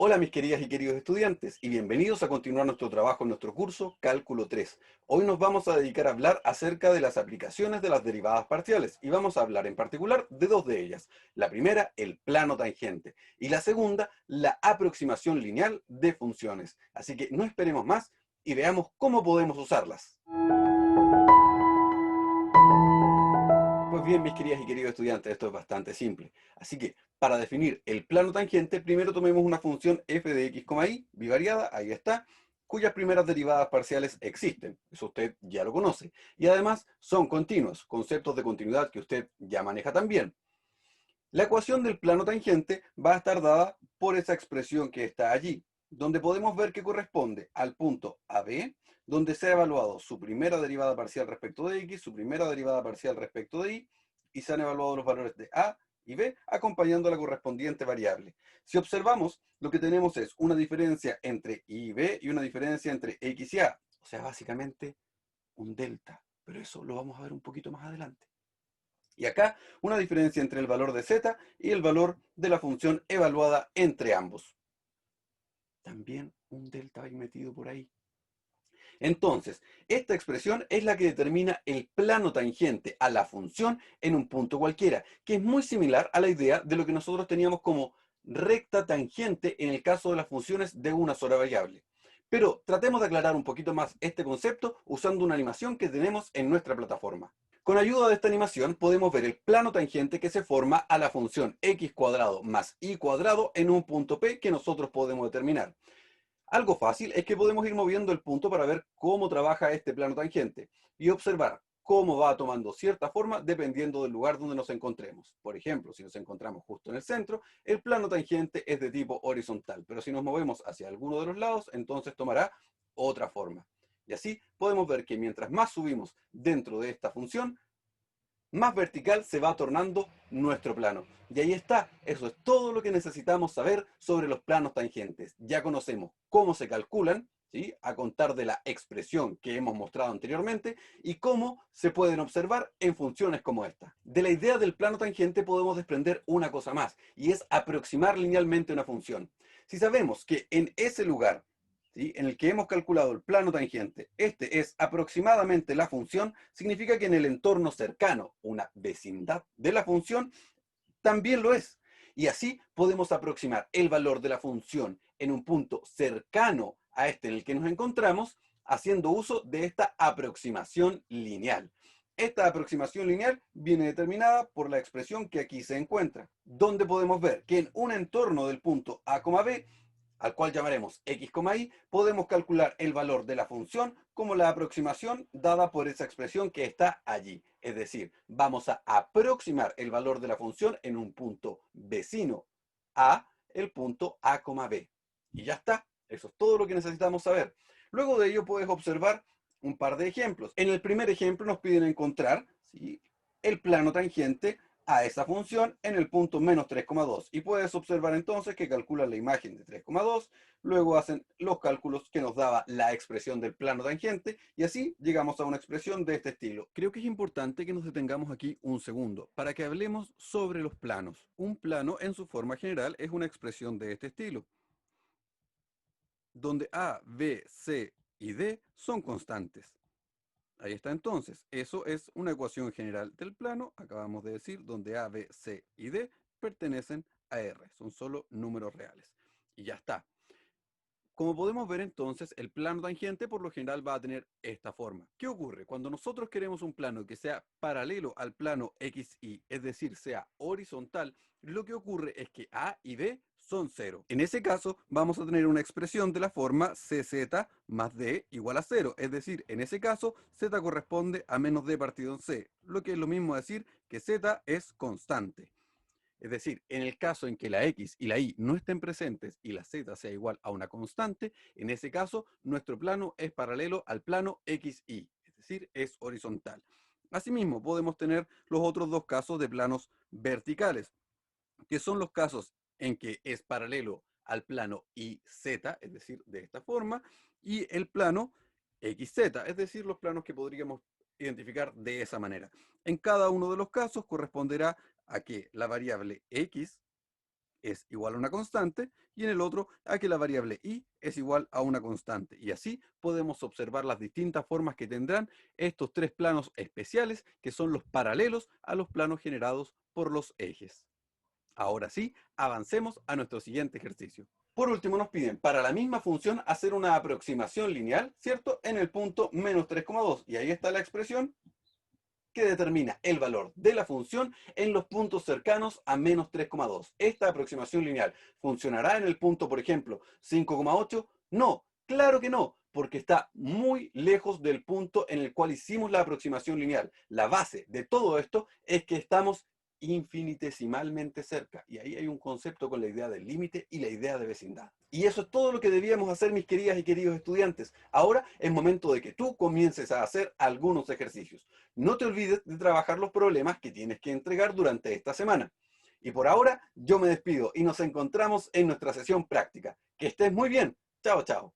Hola mis queridas y queridos estudiantes y bienvenidos a continuar nuestro trabajo en nuestro curso Cálculo 3. Hoy nos vamos a dedicar a hablar acerca de las aplicaciones de las derivadas parciales y vamos a hablar en particular de dos de ellas. La primera, el plano tangente y la segunda, la aproximación lineal de funciones. Así que no esperemos más y veamos cómo podemos usarlas. Pues bien, mis queridas y queridos estudiantes, esto es bastante simple. Así que, para definir el plano tangente, primero tomemos una función f de x, y, bivariada, ahí está, cuyas primeras derivadas parciales existen. Eso usted ya lo conoce. Y además son continuos, conceptos de continuidad que usted ya maneja también. La ecuación del plano tangente va a estar dada por esa expresión que está allí, donde podemos ver que corresponde al punto AB, donde se ha evaluado su primera derivada parcial respecto de x, su primera derivada parcial respecto de y se han evaluado los valores de a y b, acompañando la correspondiente variable. Si observamos, lo que tenemos es una diferencia entre y b y una diferencia entre x y a, o sea, básicamente un delta, pero eso lo vamos a ver un poquito más adelante. Y acá una diferencia entre el valor de z y el valor de la función evaluada entre ambos. También un delta ahí metido por ahí. Entonces, esta expresión es la que determina el plano tangente a la función en un punto cualquiera, que es muy similar a la idea de lo que nosotros teníamos como recta tangente en el caso de las funciones de una sola variable. Pero tratemos de aclarar un poquito más este concepto usando una animación que tenemos en nuestra plataforma. Con ayuda de esta animación podemos ver el plano tangente que se forma a la función x cuadrado más y cuadrado en un punto P que nosotros podemos determinar. Algo fácil es que podemos ir moviendo el punto para ver cómo trabaja este plano tangente y observar cómo va tomando cierta forma dependiendo del lugar donde nos encontremos. Por ejemplo, si nos encontramos justo en el centro, el plano tangente es de tipo horizontal, pero si nos movemos hacia alguno de los lados, entonces tomará otra forma. Y así podemos ver que mientras más subimos dentro de esta función, más vertical se va tornando nuestro plano. Y ahí está, eso es todo lo que necesitamos saber sobre los planos tangentes. Ya conocemos cómo se calculan, ¿sí?, a contar de la expresión que hemos mostrado anteriormente, y cómo se pueden observar en funciones como esta. De la idea del plano tangente podemos desprender una cosa más, y es aproximar linealmente una función. Si sabemos que en ese lugar, ¿sí?, en el que hemos calculado el plano tangente, este es aproximadamente la función, significa que en el entorno cercano, una vecindad de la función, también lo es. Y así podemos aproximar el valor de la función en un punto cercano a este en el que nos encontramos, haciendo uso de esta aproximación lineal. Esta aproximación lineal viene determinada por la expresión que aquí se encuentra, donde podemos ver que en un entorno del punto A, B, al cual llamaremos x, y, podemos calcular el valor de la función como la aproximación dada por esa expresión que está allí. Es decir, vamos a aproximar el valor de la función en un punto vecino a el punto A, B. Y ya está. Eso es todo lo que necesitamos saber. Luego de ello puedes observar un par de ejemplos. En el primer ejemplo nos piden encontrar, ¿sí?, el plano tangente a esa función en el punto menos 3,2. Y puedes observar entonces que calculan la imagen de 3,2, luego hacen los cálculos que nos daba la expresión del plano tangente, y así llegamos a una expresión de este estilo. Creo que es importante que nos detengamos aquí un segundo, para que hablemos sobre los planos. Un plano en su forma general es una expresión de este estilo, donde A, B, C y D son constantes. Ahí está entonces, eso es una ecuación general del plano, acabamos de decir, donde A, B, C y D pertenecen a R, son solo números reales. Y ya está. Como podemos ver entonces, el plano tangente por lo general va a tener esta forma. ¿Qué ocurre? Cuando nosotros queremos un plano que sea paralelo al plano XY, es decir, sea horizontal, lo que ocurre es que A y B son cero. En ese caso, vamos a tener una expresión de la forma CZ más D igual a cero. Es decir, en ese caso, Z corresponde a menos D partido en C, lo que es lo mismo decir que Z es constante. Es decir, en el caso en que la x y la y no estén presentes y la z sea igual a una constante, en ese caso nuestro plano es paralelo al plano XY, es decir, es horizontal. Asimismo, podemos tener los otros dos casos de planos verticales, que son los casos en que es paralelo al plano YZ, es decir, de esta forma, y el plano XZ, es decir, los planos que podríamos identificar de esa manera. En cada uno de los casos corresponderá a que la variable X es igual a una constante y en el otro a que la variable y es igual a una constante. Y así podemos observar las distintas formas que tendrán estos tres planos especiales que son los paralelos a los planos generados por los ejes. Ahora sí, avancemos a nuestro siguiente ejercicio. Por último nos piden para la misma función hacer una aproximación lineal, ¿cierto? En el punto menos 3,2 y ahí está la expresión que determina el valor de la función en los puntos cercanos a menos 3,2. ¿Esta aproximación lineal funcionará en el punto, por ejemplo, 5,8? No, claro que no, porque está muy lejos del punto en el cual hicimos la aproximación lineal. La base de todo esto es que estamos infinitesimalmente cerca. Y ahí hay un concepto con la idea del límite y la idea de vecindad. Y eso es todo lo que debíamos hacer, mis queridas y queridos estudiantes. Ahora es momento de que tú comiences a hacer algunos ejercicios. No te olvides de trabajar los problemas que tienes que entregar durante esta semana. Y por ahora yo me despido y nos encontramos en nuestra sesión práctica. Que estés muy bien. Chao, chao.